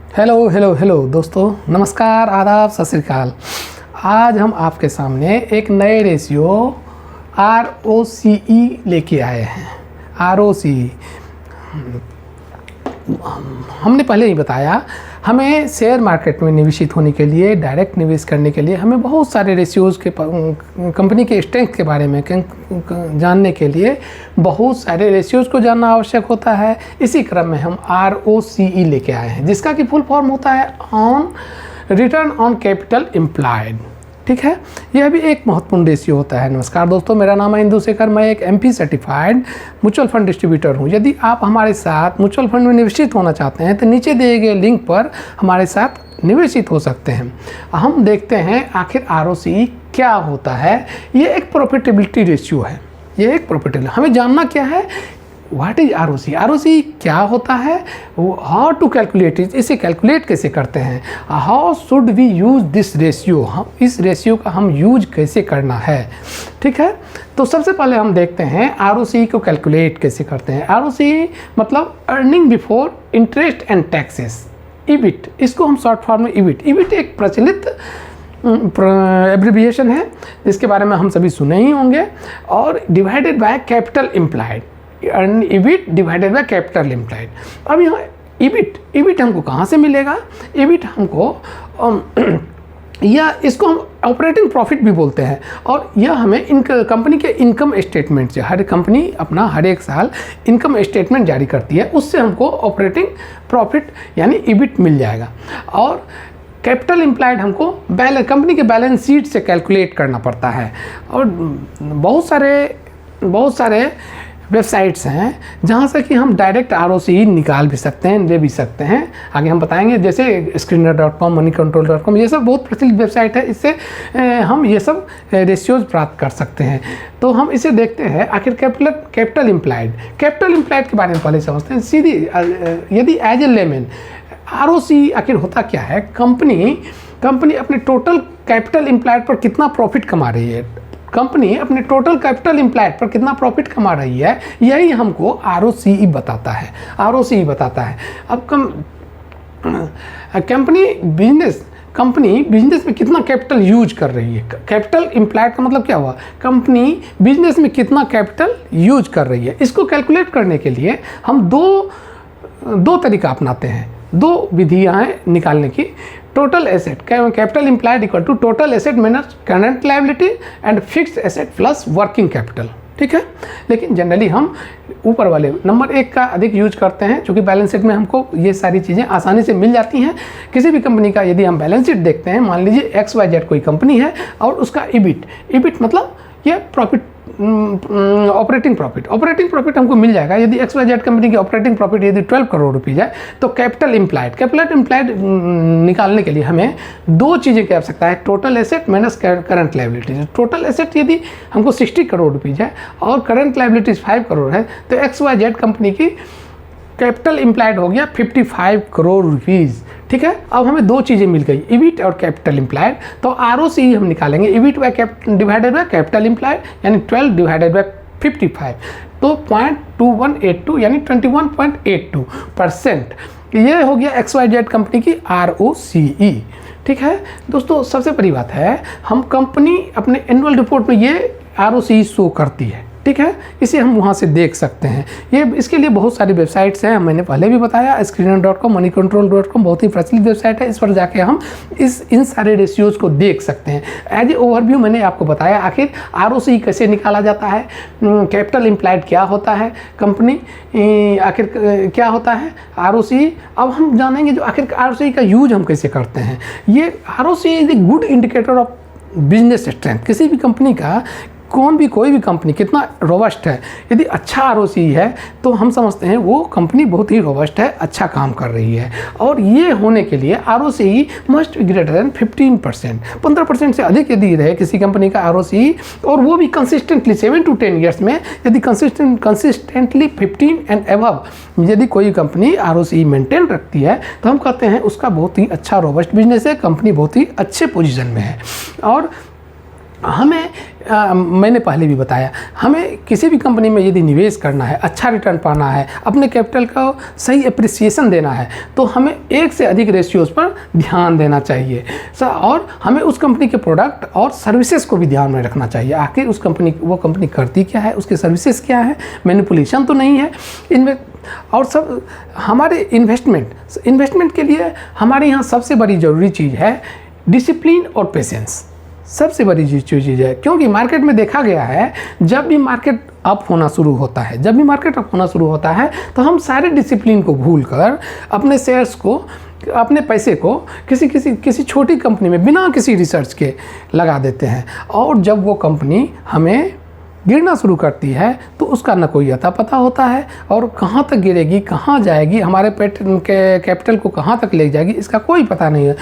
Hello hello hello दोस्तों, नमस्कार, आदाब, सत श्री अकाल। आज हम आपके सामने एक नए रेशियो ROCE लेके आए हैं। ROCE हमने पहले ही बताया, हमें शेयर मार्केट में निवेशित होने के लिए, डायरेक्ट निवेश करने के लिए हमें बहुत सारे रेशियोज़ के कंपनी के स्ट्रेंथ के बारे में जानने के लिए बहुत सारे रेशियोज़ को जानना आवश्यक होता है। इसी क्रम में हम ROCE लेके आए हैं, जिसका कि फुल फॉर्म होता है on return on capital employed. ठीक है, यह भी एक महत्वपूर्ण रेशियो होता है। नमस्कार दोस्तों, मेरा नाम है इंदु शेखर, मैं एक MP certified mutual fund distributor हूं। यदि आप हमारे साथ म्यूचुअल फंड में निवेशित होना चाहते हैं तो नीचे दिए गए लिंक पर हमारे साथ निवेशित हो सकते हैं। हम देखते हैं आखिर ROCE क्या होता है। ये एक प्रॉफिटेबिलिटी रेशियो है। ये एक प्रॉफिटेबिलिटी, हमें जानना क्या है, व्हाट इज ROCE। ROCE क्या होता है, हाउ टू कैलकुलेट इट, इसे कैलकुलेट कैसे करते हैं, how should we use this ratio, हम इस रेशियो का हम यूज कैसे करना है। ठीक है, तो सबसे पहले हम देखते हैं ROCE को कैलकुलेट कैसे करते हैं। ROCE मतलब earning before interest and taxes, EBIT, इसको हम शॉर्ट फॉर्म में EBIT एक प्रचलित एब्रिविएशन है जिसके बारे में हम सभी सुने ही होंगे, और divided by capital employed, EBIT divided by capital employed. अब यहाँ EBIT हमको कहाँ से मिलेगा। EBIT हमको या इसको हम ऑपरेटिंग प्रॉफिट भी बोलते हैं, और यह हमें कंपनी के इनकम स्टेटमेंट से, हर कंपनी अपना हर एक साल इनकम स्टेटमेंट जारी करती है, उससे हमको ऑपरेटिंग प्रॉफिट यानी EBIT मिल जाएगा। और कैपिटल एम्प्लॉयड हमको कंपनी के बैलेंस शीट से कैलकुलेट करना पड़ता है। और बहुत सारे वेबसाइट्स हैं जहाँ से कि हम डायरेक्ट ROCE निकाल भी सकते हैं, ले भी सकते हैं। आगे हम बताएंगे, जैसे screener.com, moneycontrol.com, ये सब बहुत प्रचलित वेबसाइट है। इससे हम ये सब रेशियोज प्राप्त कर सकते हैं। तो हम इसे देखते हैं आखिर कैपिटल एम्प्लॉयड के बारे में पहले समझते हैं सीधी। यदि एज ए लेमैन ROCE आखिर होता क्या है, कंपनी अपने टोटल कैपिटल एम्प्लॉयड पर कितना प्रॉफिट कमा रही है, कंपनी अपने टोटल कैपिटल एम्प्लॉयड पर कितना प्रॉफिट कमा रही है, यही हमको ROCE बताता है। अब कंपनी बिजनेस में कितना कैपिटल यूज कर रही है। कैपिटल एम्प्लॉयड का मतलब क्या हुआ, कंपनी बिजनेस में कितना कैपिटल यूज कर रही है। इसको कैलकुलेट करने के लिए हम दो तरीका अपनाते हैं, दो विधियाँ हैं निकालने की। Total asset, capital employed equal to total asset minus current liability and fixed asset plus working capital. ठीक है, लेकिन जनरली हम ऊपर वाले नंबर 1 का अधिक यूज करते हैं, क्योंकि बैलेंस शीट में हमको ये सारी चीज़ें आसानी से मिल जाती हैं। किसी भी कंपनी का यदि हम बैलेंस शीट देखते हैं, मान लीजिए XYZ कोई कंपनी है और उसका EBIT मतलब ये प्रॉफिट, ऑपरेटिंग प्रॉफिट हमको मिल जाएगा। यदि XYZ कंपनी की ऑपरेटिंग प्रॉफिट यदि 12 करोड़ रुपीज़ है, तो कैपिटल एम्प्लॉयड निकालने के लिए हमें दो चीज़ें की आवश्यकता है, total asset minus current liabilities. Total asset यदि हमको 60 करोड़ रुपीज़ है और करंट लायबिलिटीज 5 करोड़ है, तो XYZ कंपनी की कैपिटल एम्प्लॉयड हो गया 55 करोड़ रुपीज़। ठीक है, अब हमें दो चीज़ें मिल गई, EBIT और कैपिटल एम्प्लॉयड। तो ROCE हम निकालेंगे EBIT divided by capital employed, यानी 12 डिवाइडेड बाय 55, तो 0.2182 यानी 21.82%। ये हो गया XYZ कंपनी की ROCE। ठीक है दोस्तों, सबसे बड़ी बात है, हम कंपनी अपने एनुअल रिपोर्ट में ये ROCE शो करती है। ठीक है, इसे हम वहाँ से देख सकते हैं। ये इसके लिए बहुत सारी वेबसाइट्स हैं, मैंने पहले भी बताया, screener.com, moneycontrol.com बहुत ही प्रचलित वेबसाइट है। इस पर जाके हम इन सारे रेशियोज़ को देख सकते हैं। एज ए ओवरव्यू मैंने आपको बताया आखिर ROCE कैसे निकाला जाता है, कैपिटल एम्प्लॉयड क्या होता है, कंपनी आखिर क्या होता है ROCE। अब हम जानेंगे जो आखिर ROCE का यूज हम कैसे करते हैं। ये ROCE is a good indicator of business strength. किसी भी कंपनी का कोई भी कंपनी कितना रोबस्ट है, यदि अच्छा ROCE है तो हम समझते हैं वो कंपनी बहुत ही रोबस्ट है, अच्छा काम कर रही है। और ये होने के लिए ROCE must be greater than 15%, 15% से अधिक यदि रहे किसी कंपनी का ROCE, और वो भी कंसिस्टेंटली 7 to 10 ईयर्स में, यदि कंसिस्टेंटली 15 एंड अबव यदि कोई कंपनी ROCE मेंटेन रखती है, तो हम कहते हैं उसका बहुत ही अच्छा रोबस्ट बिजनेस है, कंपनी बहुत ही अच्छे पोजीशन में है। और हमें मैंने पहले भी बताया, हमें किसी भी कंपनी में यदि निवेश करना है, अच्छा रिटर्न पाना है, अपने कैपिटल का सही एप्रिसिएशन देना है, तो हमें एक से अधिक रेशियोज़ पर ध्यान देना चाहिए और हमें उस कंपनी के प्रोडक्ट और सर्विसेज को भी ध्यान में रखना चाहिए। आखिर उस कंपनी वो कंपनी करती क्या है, उसके सर्विसेज क्या है, मैनिपुलेशन तो नहीं है इनमें। और सब हमारे इन्वेस्टमेंट के लिए हमारे यहाँ सबसे बड़ी ज़रूरी चीज़ है डिसिप्लिन और पेशेंस। सबसे बड़ी चीज़ है, क्योंकि मार्केट में देखा गया है जब भी मार्केट अप होना शुरू होता है तो हम सारे डिसिप्लिन को भूलकर अपने शेयर्स को, अपने पैसे को किसी छोटी कंपनी में बिना किसी रिसर्च के लगा देते हैं, और जब वो कंपनी हमें गिरना शुरू करती है तो उसका न कोई अता पता होता है, और कहाँ तक गिरेगी, कहाँ जाएगी, हमारे कैपिटल को कहाँ तक ले जाएगी, इसका कोई पता नहीं है।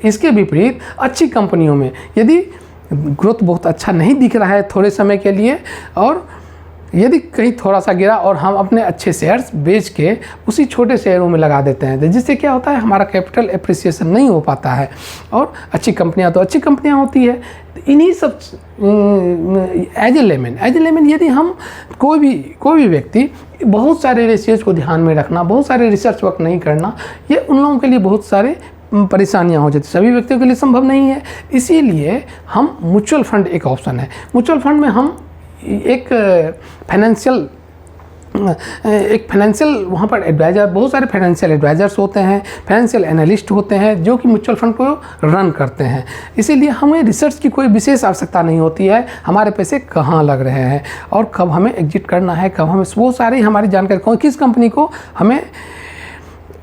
इसके विपरीत अच्छी कंपनियों में यदि ग्रोथ बहुत अच्छा नहीं दिख रहा है थोड़े समय के लिए, और यदि कहीं थोड़ा सा गिरा और हम अपने अच्छे शेयर्स बेच के उसी छोटे शेयरों में लगा देते हैं, जिससे क्या होता है, हमारा कैपिटल एप्रिसिएशन नहीं हो पाता है। और अच्छी कंपनियां होती है। इन्हीं सब एज ए लेमन यदि हम कोई भी व्यक्ति बहुत सारे रेशियोज को ध्यान में रखना, बहुत सारे रिसर्च वर्क नहीं करना, ये उन लोगों के लिए बहुत सारे परेशानियां हो जाती, सभी व्यक्तियों के लिए संभव नहीं है। इसीलिए हम म्यूचुअल फंड एक ऑप्शन है। म्यूचुअल फंड में हम एक फाइनेंशियल वहाँ पर एडवाइज़र, बहुत सारे फाइनेंशियल एडवाइज़र्स होते हैं, फाइनेंशियल एनालिस्ट होते हैं जो कि म्यूचुअल फंड को रन करते हैं। इसीलिए हमें रिसर्च की कोई विशेष आवश्यकता नहीं होती है, हमारे पैसे कहाँ लग रहे हैं और कब हमें एग्जिट करना है, कब हमें, वो सारी हमारी जानकारी, किस कंपनी को हमें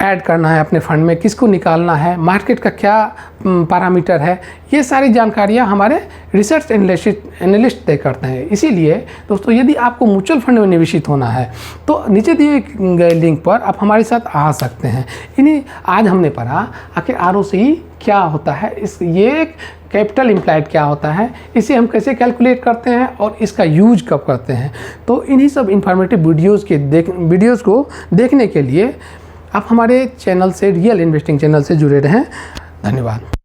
ऐड करना है अपने फंड में, किसको निकालना है, मार्केट का क्या पैरामीटर है, ये सारी जानकारियाँ हमारे रिसर्च एनालिस्ट तय करते हैं। इसीलिए दोस्तों, यदि आपको म्यूचुअल फंड में निवेशित होना है तो नीचे दिए गए लिंक पर आप हमारे साथ आ सकते हैं। आज हमने पढ़ा आखिर ROCE क्या होता है, ये कैपिटल इम्प्लाइड क्या होता है, इसे हम कैसे कैलकुलेट करते हैं और इसका यूज कब करते हैं। तो इन्हीं सब इंफॉर्मेटिव वीडियोज़ को देखने के लिए आप हमारे चैनल से, रियल इन्वेस्टिंग चैनल से जुड़े रहें। धन्यवाद।